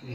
हम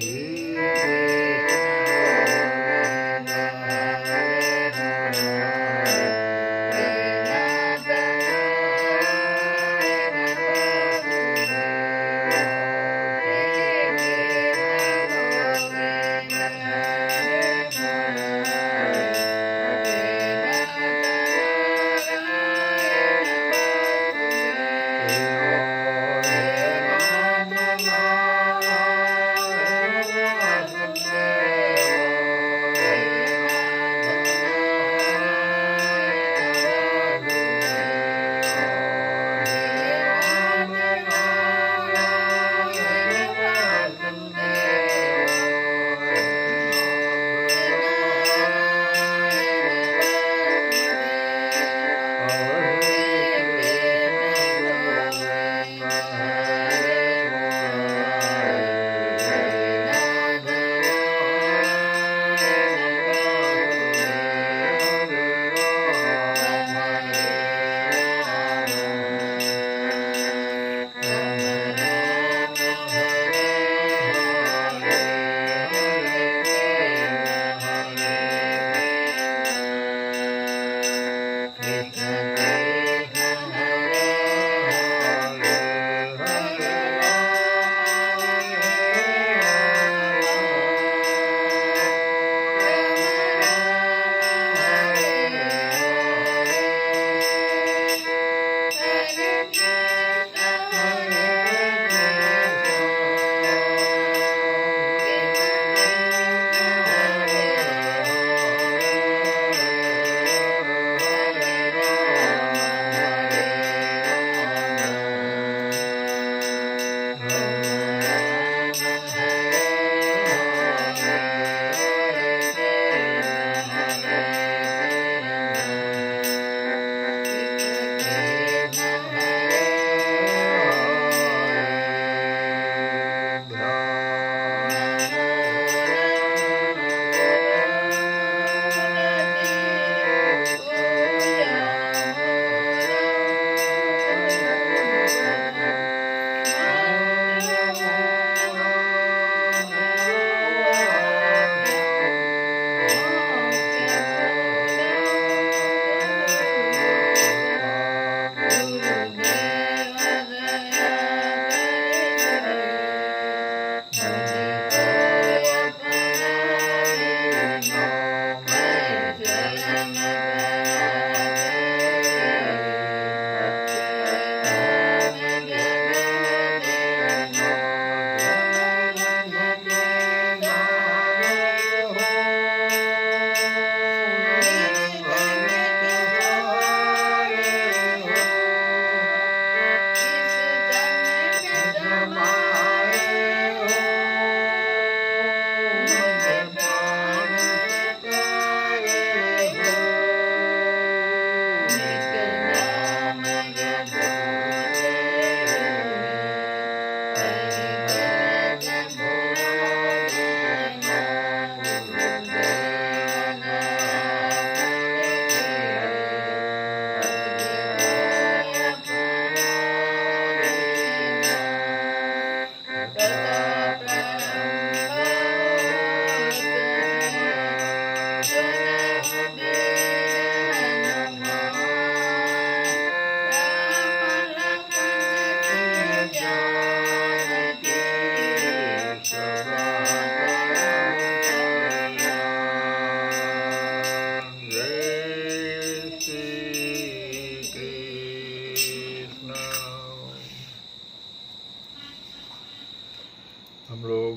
लोग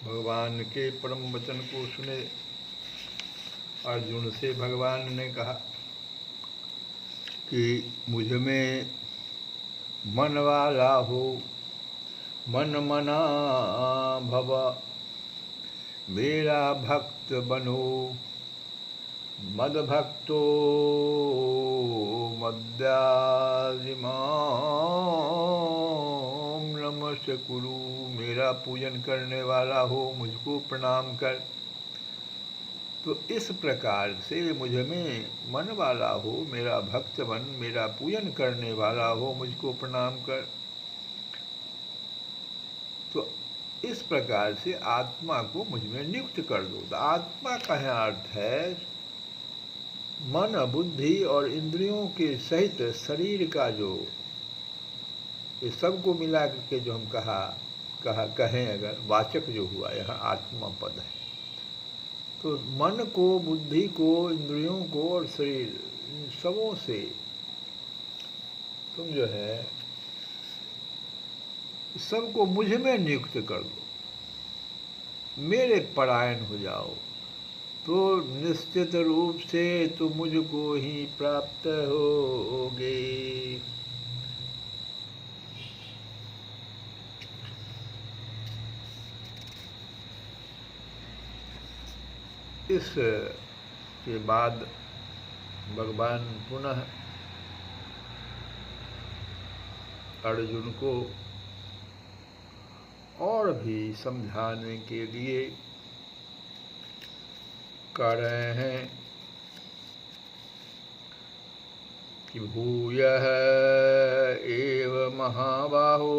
भगवान के परम वचन को सुने। अर्जुन से भगवान ने कहा कि मुझ में मन वाला हो, मन मना भव, मेरा भक्त बनो, मद भक्तो मद्याजिमां नमस्य कुरु। मेरा पूजन करने वाला हो, मुझको प्रणाम कर। तो इस प्रकार से मुझ में मन वाला हो, मेरा भक्त बन, मेरा पूजन करने वाला हो, मुझको प्रणाम कर। तो इस प्रकार से आत्मा को मुझ में नियुक्त कर दो। तो आत्मा का यहाँ अर्थ है मन, बुद्धि और इंद्रियों के सहित शरीर का जो ये सबको मिला करके जो हम कहें अगर वाचक जो हुआ यहाँ आत्मा पद है। तो मन को, बुद्धि को, इंद्रियों को और शरीर, इन सबों से तुम जो है सबको मुझ में नियुक्त कर दो, मेरे परायण हो जाओ, तो निश्चित रूप से तुम मुझको ही प्राप्त होगे। इस के बाद भगवान पुनः अर्जुन को और भी समझाने के लिए कह रहे हैं कि भूयः एव महाबाहो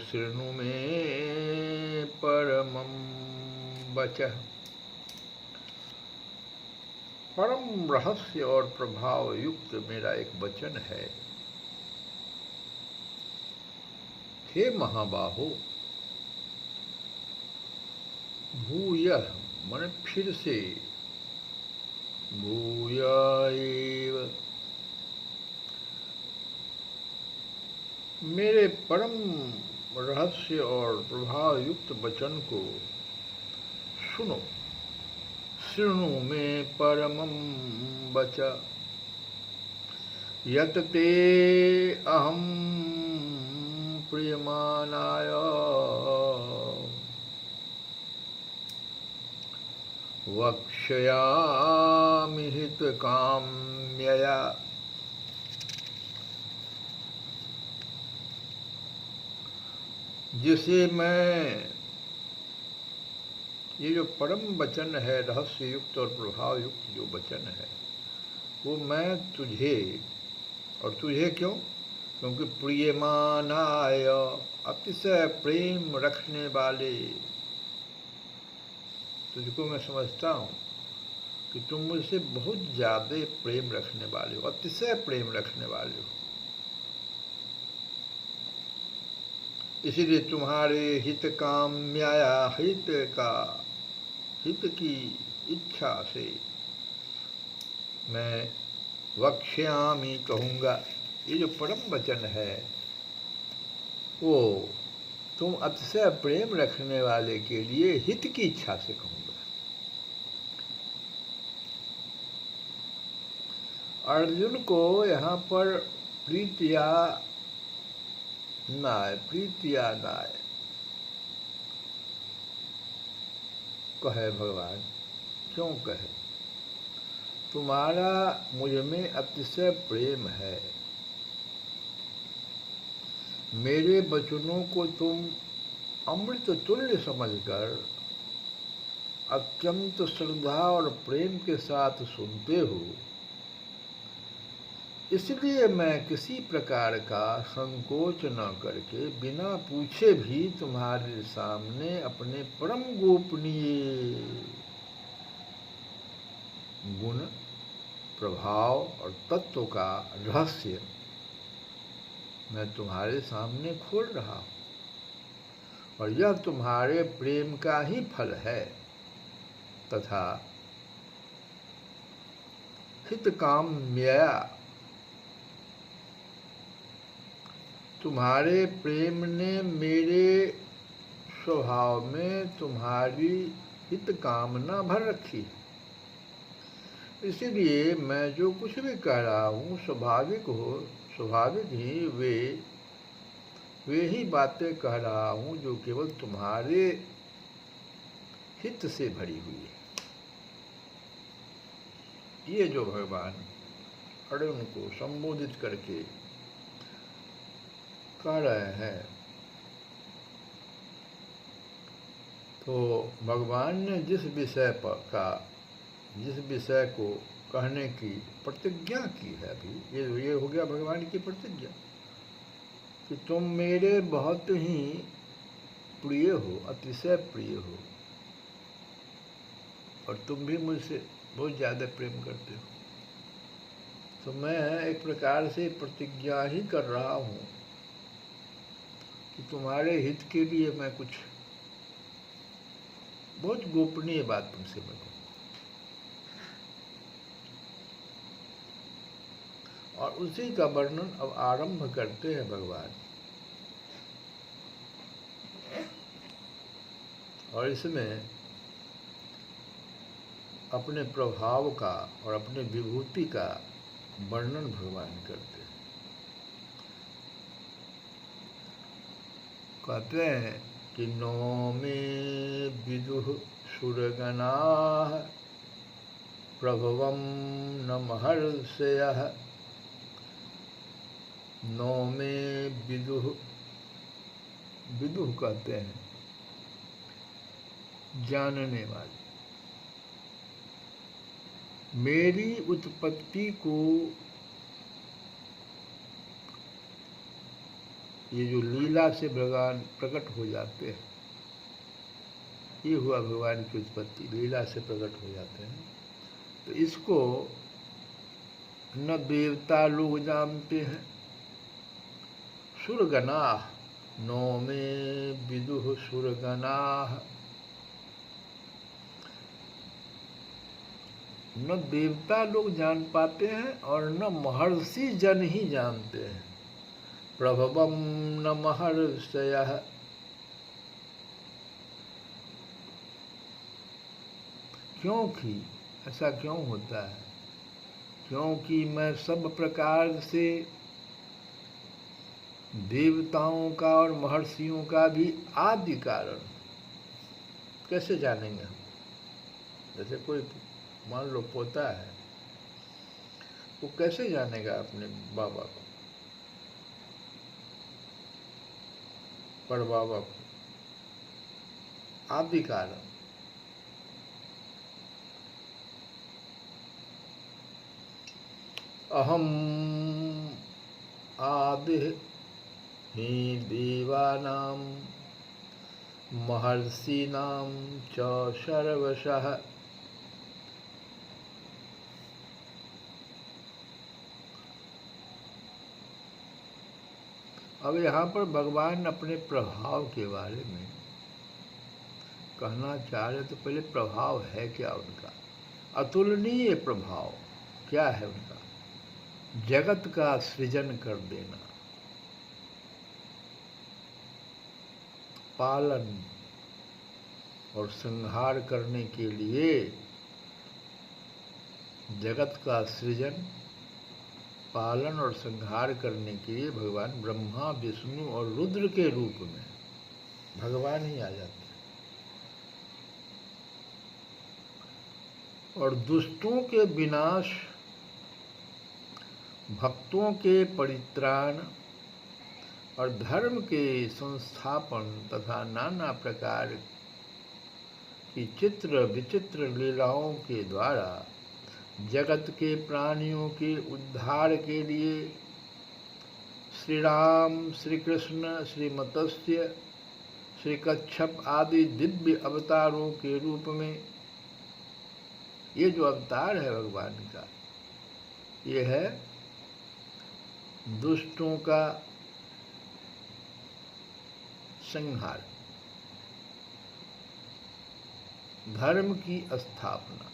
शृणु मे परमं वचः। परम रहस्य और प्रभाव युक्त मेरा एक वचन है। हे महाबाहो, भूयः मन फिर से, भूय एव, मेरे परम रहस्य और प्रभाव युक्त वचन को सुनो। शृणु मे परमं वचः यत् ते अहं प्रीयमाणाय वक्ष्यामि हितकाम्यया। जिसे मैं, ये जो परम वचन है, रहस्य युक्त और प्रभाव युक्त जो वचन है, वो मैं तुझे, और तुझे क्यों? क्योंकि प्रियमाणाय, अतिशय प्रेम रखने वाले, तुझको मैं समझता हूँ कि तुम मुझसे बहुत ज़्यादा प्रेम रखने वाले हो, अतिशय प्रेम रखने वाले हो। इसीलिए तुम्हारे हित काम्याया, हित की इच्छा से मैं वक्ष्यामि कहूँगा। ये जो परम वचन है वो तुम अतिशय प्रेम रखने वाले के लिए हित की इच्छा से कहूँगा। अर्जुन को यहाँ पर प्रीतिया नाय कहे भगवान। क्यों कहे? तुम्हारा मुझ में अतिशय प्रेम है, मेरे वचनों को तुम अमृत तुल्य समझकर अत्यंत श्रद्धा और प्रेम के साथ सुनते हो, इसलिए मैं किसी प्रकार का संकोच न करके बिना पूछे भी तुम्हारे सामने अपने परम गोपनीय गुण, प्रभाव और तत्व का रहस्य मैं तुम्हारे सामने खोल रहा हूँ, और यह तुम्हारे प्रेम का ही फल है तथा हितकाम्यया, तुम्हारे प्रेम ने मेरे स्वभाव में तुम्हारी हित कामना भर रखी है। इसीलिए मैं जो कुछ भी कह रहा हूँ स्वाभाविक ही वे ही बातें कह रहा हूँ जो केवल तुम्हारे हित से भरी हुई है। ये जो भगवान अर्जुन को संबोधित करके कह रहे हैं, तो भगवान ने जिस विषय को कहने की प्रतिज्ञा की है, अभी ये हो गया भगवान की प्रतिज्ञा कि तुम मेरे बहुत ही प्रिय हो, अतिशय प्रिय हो, और तुम भी मुझसे बहुत ज़्यादा प्रेम करते हो, तो मैं एक प्रकार से प्रतिज्ञा ही कर रहा हूँ कि तुम्हारे हित के लिए मैं कुछ बहुत गोपनीय बात तुमसे मैं कहूँ। और उसी का वर्णन अब आरंभ करते हैं भगवान। और इसमें अपने प्रभाव का और अपने विभूति का वर्णन भगवान करते हैं। कहते हैं कि नौमे विदुः सुरगणाः प्रभवं न महर्षयः। नौमे विदुः, विदुः कहते हैं जानने वाले। मेरी उत्पत्ति को ये जो लीला से भगवान प्रकट हो जाते हैं, ये हुआ भगवान की उत्पत्ति, लीला से प्रकट हो जाते हैं। तो इसको न देवता लोग जानते हैं, सुरगणाः, नौमे विदुः सुरगणाः, न देवता लोग जान पाते हैं और न महर्षि जन ही जानते हैं। प्रभवम न महर्षयः, क्योंकि ऐसा क्यों होता है? क्योंकि मैं सब प्रकार से देवताओं का और महर्षियों का भी आदि कारण। कैसे जानेंगे हम? जैसे कोई मान लो पोता है, वो कैसे जानेगा अपने बाबा को, परबाबा को? आदि कारण। अहम आदि ही देवानां महर्षीणां च सर्वशः। अब यहाँ पर भगवान अपने प्रभाव के बारे में कहना चाह रहे, तो पहले प्रभाव है क्या उनका? अतुलनीय प्रभाव क्या है उनका? जगत का सृजन कर देना, पालन और संहार करने के लिए, जगत का सृजन, पालन और संहार करने के लिए भगवान ब्रह्मा, विष्णु और रुद्र के रूप में भगवान ही आ जाते हैं। और दुष्टों के विनाश, भक्तों के परित्राण और धर्म के संस्थापन तथा नाना प्रकार की चित्र विचित्र लीलाओं के द्वारा जगत के प्राणियों के उद्धार के लिए श्री राम, श्री कृष्ण, श्री मत्स्य, श्री कच्छप आदि दिव्य अवतारों के रूप में, ये जो अवतार है भगवान का, ये है दुष्टों का संहार, धर्म की स्थापना,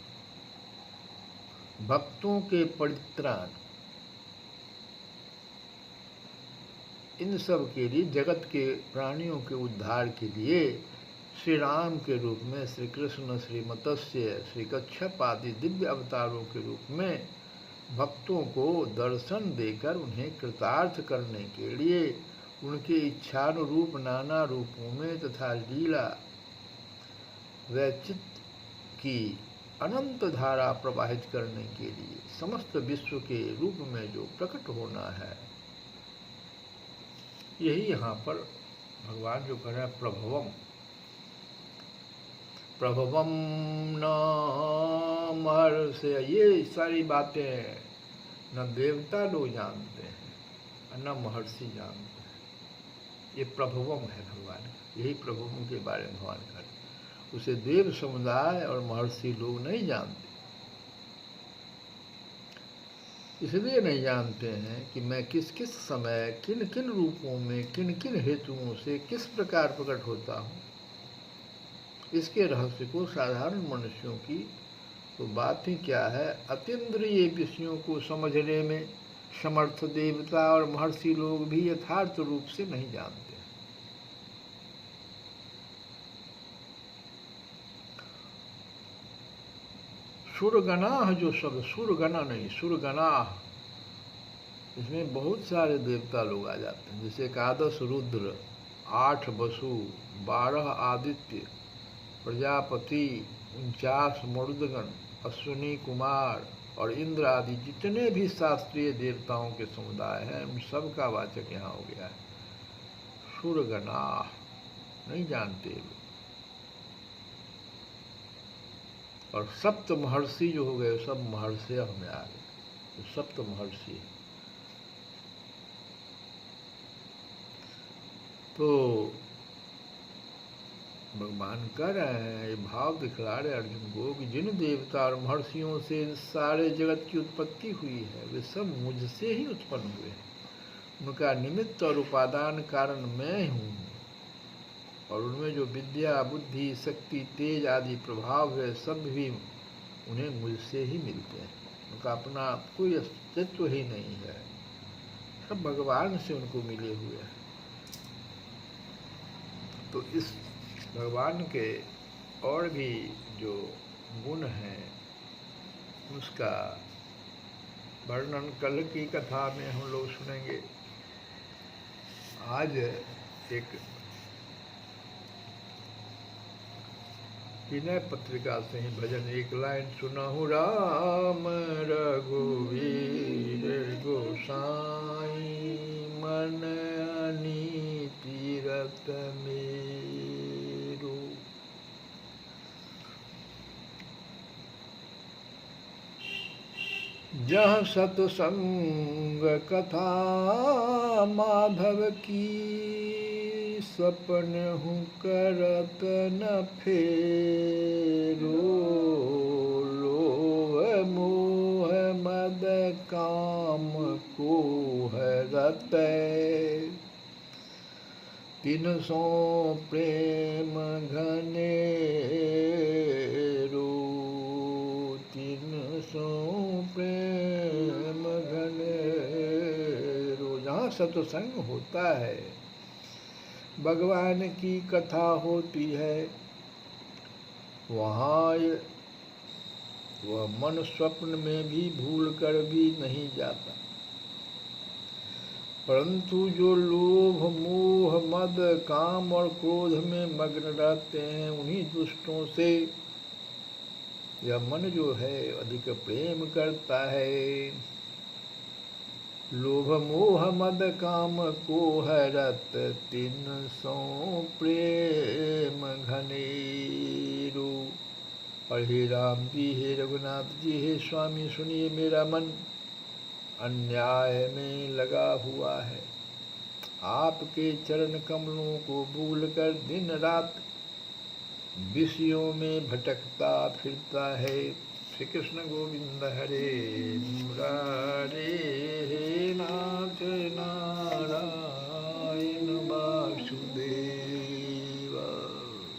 भक्तों के परित्राण, इन सब के लिए, जगत के प्राणियों के उद्धार के लिए श्री राम के रूप में, श्री कृष्ण, श्री मत्स्य, श्री कच्छप आदि दिव्य अवतारों के रूप में भक्तों को दर्शन देकर उन्हें कृतार्थ करने के लिए उनके इच्छानुरूप नाना रूपों में तथा लीला वैचित्र की अनंत धारा प्रवाहित करने के लिए समस्त विश्व के रूप में जो प्रकट होना है, यही यहाँ पर भगवान जो कह रहे हैं प्रभवम। प्रभवम न महर्षय, ये सारी बातें न देवता लोग जानते हैं न महर्षि जानते हैं। ये प्रभवम है भगवान का। यही प्रभु के बारे में भगवान कहते। उसे देव समुदाय और महर्षि लोग नहीं जानते। इसलिए नहीं जानते हैं कि मैं किस किस समय किन किन रूपों में किन किन हेतुओं से किस प्रकार प्रकट होता हूँ। इसके रहस्य को साधारण मनुष्यों की तो बात ही क्या है, अतीन्द्रिय विषयों को समझने में समर्थ देवता और महर्षि लोग भी यथार्थ रूप से नहीं जानते। सुरगणाह जो शब्द, सुरगणा नहीं सुरगणाह, इसमें बहुत सारे देवता लोग आ जाते हैं, जैसे 11 रुद्र, 8 वसु, 12 आदित्य, प्रजापति, 49 मरुदगण, अश्विनी कुमार और इंद्र आदि जितने भी शास्त्रीय देवताओं के समुदाय हैं, उन सब का वाचक यहाँ हो गया है सुरगणाह। नहीं जानते लोग। और सप्त महर्षि जो हो गए, सब महर्षि हमें आ गए, तो सप्त महर्षि। तो भगवान कह रहे हैं, ये भाव दिखला रहे अर्जुन को कि जिन देवता और महर्षियों से सारे जगत की उत्पत्ति हुई है, वे सब मुझसे ही उत्पन्न हुए हैं। उनका निमित्त और उपादान कारण मैं हूँ, और उनमें जो विद्या, बुद्धि, शक्ति, तेज आदि प्रभाव है, सब भी उन्हें मुझसे ही मिलते हैं। उनका अपना कोई अस्तित्व ही नहीं है, सब भगवान से उनको मिले हुए हैं। तो इस भगवान के और भी जो गुण हैं, उसका वर्णन कल की कथा में हम लोग सुनेंगे। आज एक विनय पत्रिका से ही भजन, एक लाइन सुनाहु। राम रघुवीर गोसाई, मन अनीति रत मेरो। जहाँ सतसंग कथा माधव की, सपन हूँ करत न फेरो। लोभ मोह मद काम को हरत, तिनसो प्रेम घनेरो। तिनसो प्रेम घनेरो। जहाँ सत्संग होता है, भगवान की कथा होती है, वहाँ वह मन स्वप्न में भी भूल कर भी नहीं जाता। परंतु जो लोभ मोह मद काम और क्रोध में मग्न रहते हैं, उन्हीं दुष्टों से यह मन जो है अधिक प्रेम करता है। लोभ मोह मद काम को हरत, तिनसो प्रेम घनेरो। और हे राम जी, हे रघुनाथ जी, हे स्वामी, सुनिए मेरा मन अन्याय में लगा हुआ है। आपके चरण कमलों को भूलकर दिन रात विषयों में भटकता फिरता है। श्री कृष्ण गोविंद हरे मुरारे, हे नाथ नारायण।